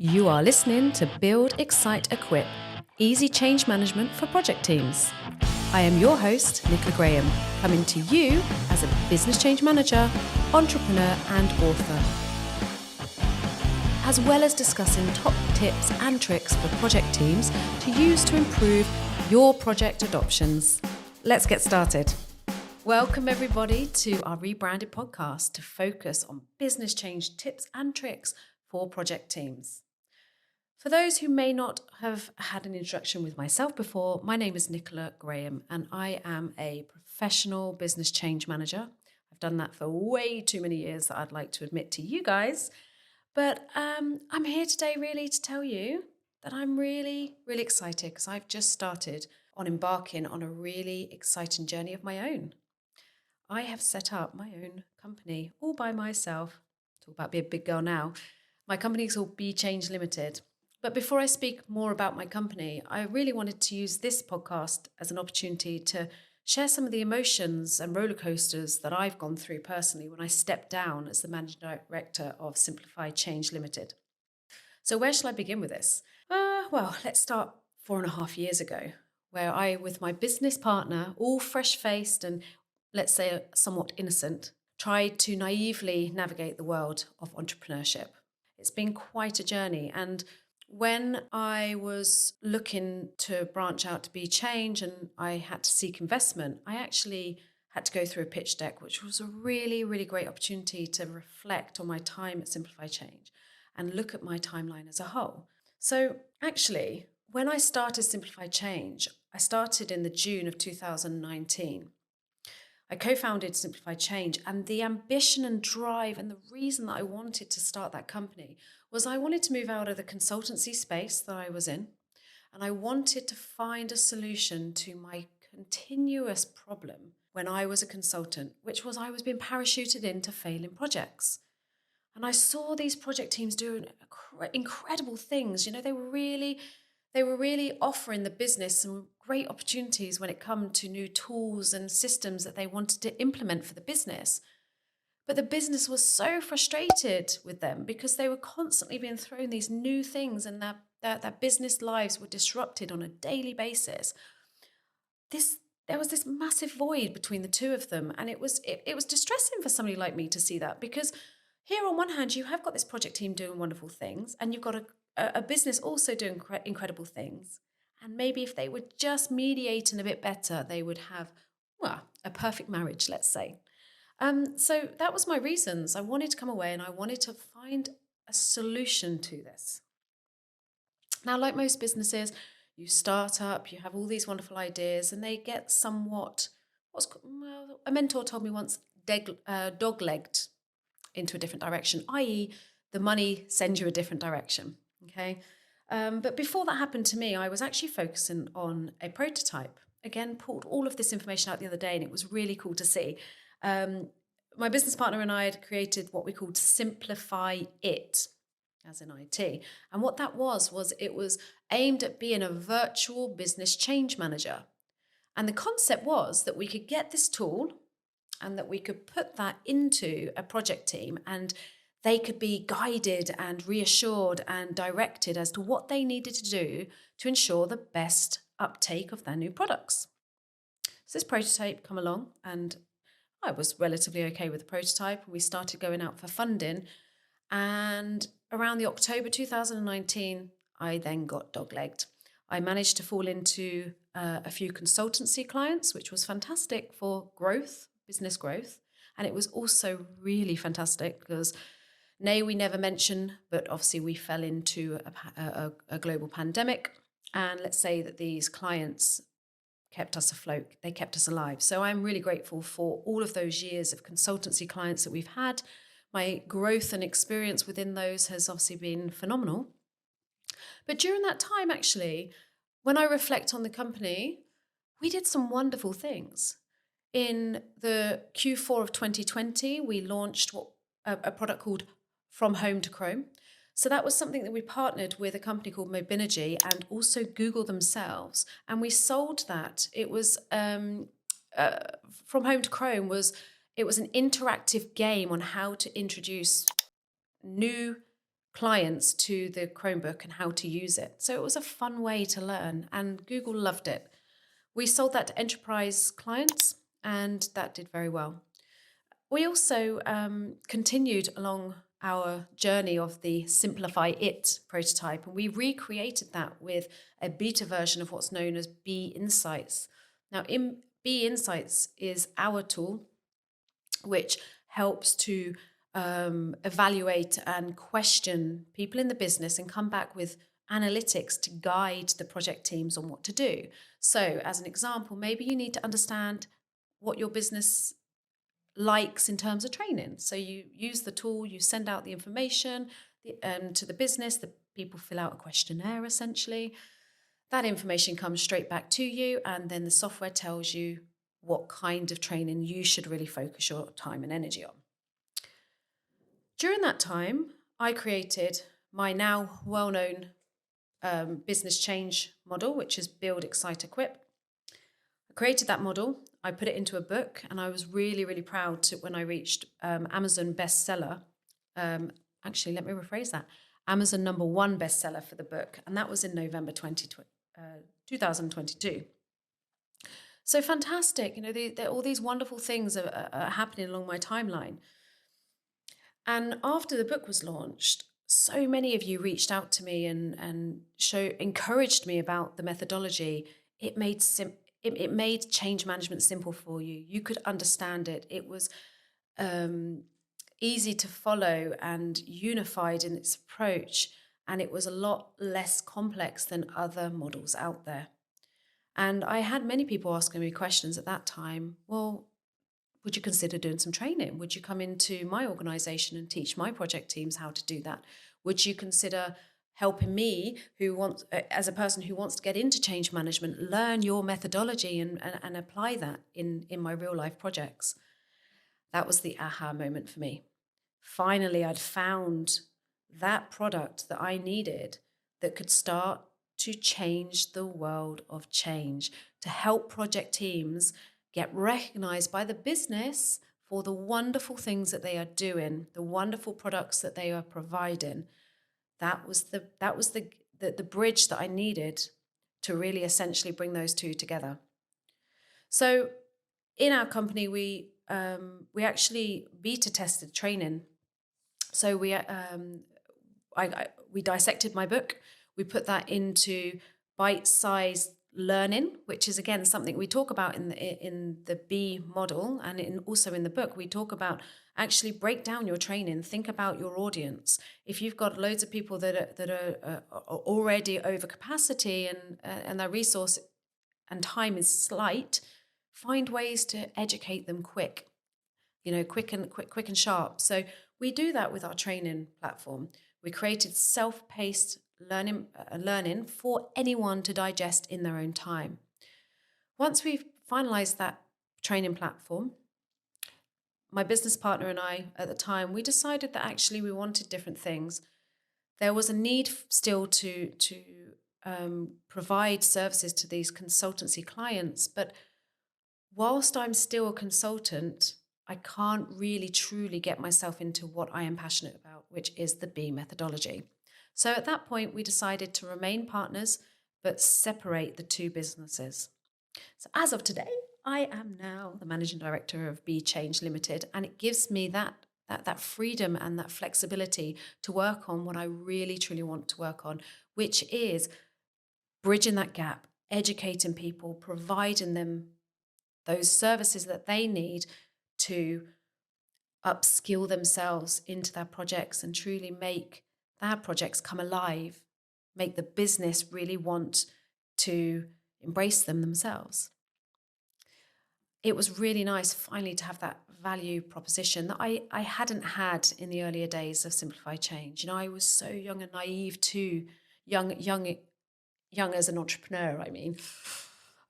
You are listening to Build, Excite, Equip, easy change management for project teams. I am your host, Nicola Graham, coming to you as a business change manager, entrepreneur and author, as well as discussing top tips and tricks for project teams to use to improve your project adoptions. Let's get started. Welcome everybody to our rebranded podcast to focus on business change tips and tricks for project teams. For those who may not have had an introduction with myself before, my name is Nicola Graham and I am a professional business change manager. I've done that for way too many years that I'd like to admit to you guys. But I'm here today really to tell you that I'm really excited because I've just started on embarking on a really exciting journey of my own. I have set up my own company all by myself. Talk about being a big girl now. My company is called Be Change Limited. But before I speak more about my company, I really wanted to use this podcast as an opportunity to share some of the emotions and roller coasters that I've gone through personally when I stepped down as the managing director of Simplify Change Limited. So where shall I begin with this? Well, let's start 4.5 years ago, where I, with my business partner, all fresh-faced and let's say somewhat innocent, tried to naively navigate the world of entrepreneurship. It's been quite a journey, and when I was looking to branch out to Be Change and I had to seek investment, I actually had to go through a pitch deck, which was a really great opportunity to reflect on my time at Simplify Change and look at my timeline as a whole. So actually, when I started Simplify Change, I started in the June of 2019. I co-founded Simplify Change, and the ambition and drive and the reason that I wanted to start that company was I wanted to move out of the consultancy space that I was in, and I wanted to find a solution to my continuous problem when I was a consultant, which was I was being parachuted into failing projects. And I saw these project teams doing incredible things. You know, they were really offering the business some great opportunities when it come to new tools and systems that they wanted to implement for the business. But the business was so frustrated with them because they were constantly being thrown these new things and their business lives were disrupted on a daily basis. There was this massive void between the two of them, and it was distressing for somebody like me to see that, because here on one hand you have got this project team doing wonderful things and you've got a business also doing incredible things. And maybe if they would just mediating a bit better, they would have, well, a perfect marriage, let's say. So that was my reasons. I wanted to come away and I wanted to find a solution to this. Now, like most businesses, you start up, you have all these wonderful ideas, and they get somewhat, a mentor told me once, dog-legged into a different direction, i.e. the money sends you a different direction, okay? But before that happened to me, I was actually focusing on a prototype. Again, pulled all of this information out the other day, and it was really cool to see. My business partner and I had created what we called Simplify It, as in IT. And what that was it was aimed at being a virtual business change manager. And the concept was that we could get this tool and that we could put that into a project team and they could be guided and reassured and directed as to what they needed to do to ensure the best uptake of their new products. So this prototype come along and I was relatively okay with the prototype. We started going out for funding, and around the October 2019, I then got dog-legged. I managed to fall into a few consultancy clients, which was fantastic for growth, business growth. And it was also really fantastic because, nay, we never mention, but obviously we fell into a global pandemic. And let's say that these clients kept us afloat, they kept us alive. So I'm really grateful for all of those years of consultancy clients that we've had. My growth and experience within those has obviously been phenomenal. But during that time, actually, when I reflect on the company, we did some wonderful things. In the Q4 of 2020, we launched a product called From Home to Chrome. So that was something that we partnered with a company called Mobinergy and also Google themselves. And we sold that. It was From Home to Chrome it was an interactive game on how to introduce new clients to the Chromebook and how to use it. So it was a fun way to learn, and Google loved it. We sold that to enterprise clients, and that did very well. We also continued along our journey of the Simplify It prototype, and we recreated that with a beta version of what's known as B Insights. Now, B Insights is our tool which helps to evaluate and question people in the business and come back with analytics to guide the project teams on what to do. So, as an example, maybe you need to understand what your business likes in terms of training. So you use the tool, you send out the information to the business, the people fill out a questionnaire essentially. That information comes straight back to you, and then the software tells you what kind of training you should really focus your time and energy on. During that time, I created my now well-known business change model, which is Build, Excite, Equip. I created that model, I put it into a book, and I was really, really proud when I reached Amazon bestseller. Actually, let me rephrase that. Amazon #1 bestseller for the book, and that was in November 2022. So fantastic, all these wonderful things are happening along my timeline. And after the book was launched, so many of you reached out to me and encouraged me about the methodology. It made change management simple for you. You could understand it. It was easy to follow and unified in its approach, and it was a lot less complex than other models out there. And I had many people asking me questions at that time. Well, would you consider doing some training? Would you come into my organization and teach my project teams how to do that? Would you consider helping me, as a person who wants to get into change management, learn your methodology and apply that in my real life projects? That was the aha moment for me. Finally, I'd found that product that I needed that could start to change the world of change, to help project teams get recognized by the business for the wonderful things that they are doing, the wonderful products that they are providing. That was the bridge that I needed to really essentially bring those two together. So in our company, we actually beta tested training. So we dissected my book. We put that into bite-sized learning, which is again something we talk about in the B model, and also in the book we talk about actually break down your training. Think about your audience. If you've got loads of people that are already over capacity and their resource and time is slight, find ways to educate them quick and sharp. So we do that with our training platform. We created self-paced learning for anyone to digest in their own time. Once we've finalized that training platform, my business partner and I at the time, we decided that actually we wanted different things. There was a need still to provide services to these consultancy clients, but whilst I'm still a consultant, I can't really truly get myself into what I am passionate about, which is the B methodology. So at that point, we decided to remain partners, but separate the two businesses. So as of today, I am now the managing director of B Change Limited, and it gives me that freedom and that flexibility to work on what I really, truly want to work on, which is bridging that gap, educating people, providing them those services that they need to upskill themselves into their projects and truly make their projects come alive, make the business really want to embrace them themselves. It was really nice finally to have that value proposition that I hadn't had in the earlier days of Simplify Change. I was so young and naive too, young as an entrepreneur, I mean.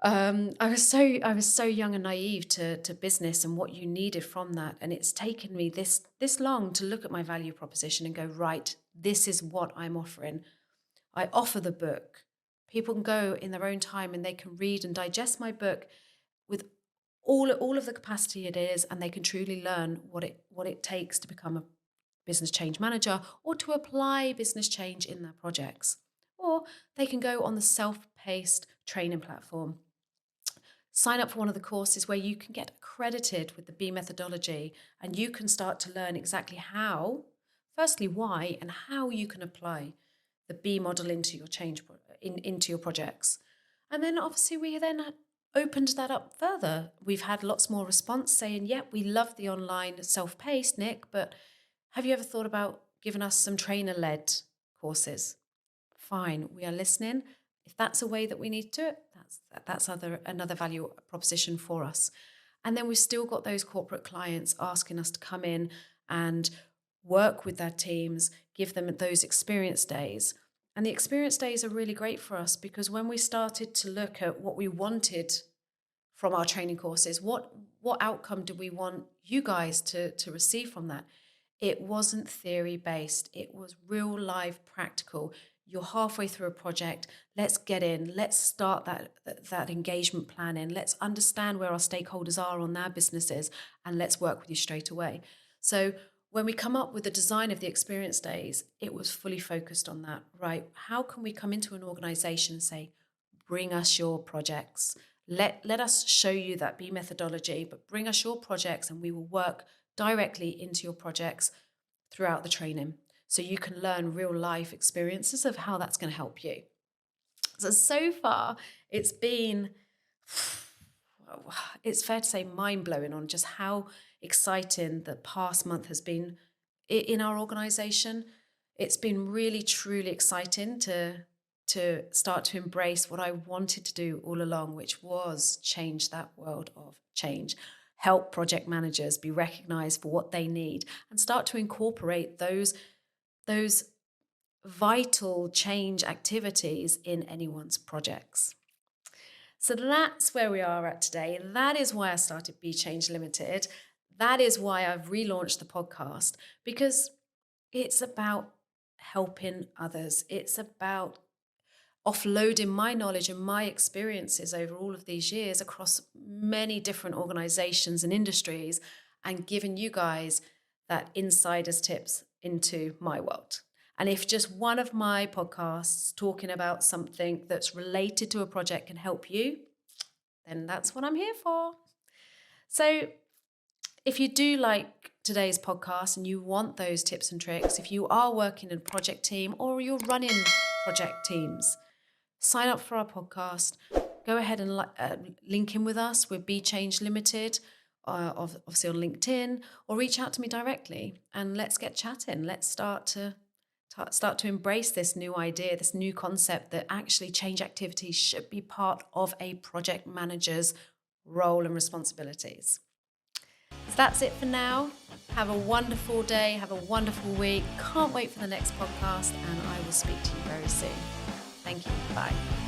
I was so young and naive to business and what you needed from that. And it's taken me this long to look at my value proposition and go, right, this is what I'm offering. I offer the book. People can go in their own time and they can read and digest my book with all of the capacity it is, and they can truly learn what it takes to become a business change manager or to apply business change in their projects. Or they can go on the self-paced training platform. Sign up for one of the courses where you can get accredited with the B methodology and you can start to learn exactly how, firstly why, and how you can apply the B model into your into your projects. And then obviously we then opened that up further. We've had lots more response saying, yep, we love the online self-paced, Nick, but have you ever thought about giving us some trainer-led courses? Fine, we are listening. If that's a way that we need to do it, that's another value proposition for us. And then we've still got those corporate clients asking us to come in and work with their teams, give them those experience days. And the experience days are really great for us because when we started to look at what we wanted from our training courses, what outcome do we want you guys to receive from that? It wasn't theory-based. It was real life practical. You're halfway through a project. Let's get in. Let's start that engagement planning. Let's understand where our stakeholders are on their businesses, and let's work with you straight away. So when we come up with the design of the experience days, it was fully focused on that, right? How can we come into an organization and say, bring us your projects. Let us show you that B methodology, but bring us your projects and we will work directly into your projects throughout the training. So you can learn real life experiences of how that's going to help you. So far, it's been, it's fair to say, mind-blowing on just how exciting the past month has been in our organisation. It's been really, truly exciting to start to embrace what I wanted to do all along, which was change that world of change. Help project managers be recognised for what they need and start to incorporate those vital change activities in anyone's projects. So that's where we are at today. That is why I started Be Change Limited. That is why I've relaunched the podcast, because it's about helping others. It's about offloading my knowledge and my experiences over all of these years across many different organizations and industries and giving you guys that insider's tips into my world. And if just one of my podcasts talking about something that's related to a project can help you, then that's what I'm here for. So if you do like today's podcast and you want those tips and tricks, if you are working in a project team or you're running project teams, sign up for our podcast. Go ahead and link in with us. We're Be Change Limited, obviously on LinkedIn, or reach out to me directly and let's get chatting. Let's start to embrace this new idea, this new concept that actually change activities should be part of a project manager's role and responsibilities. So that's it for now. Have a wonderful day. Have a wonderful week. Can't wait for the next podcast, and I will speak to you very soon. Thank you. Bye.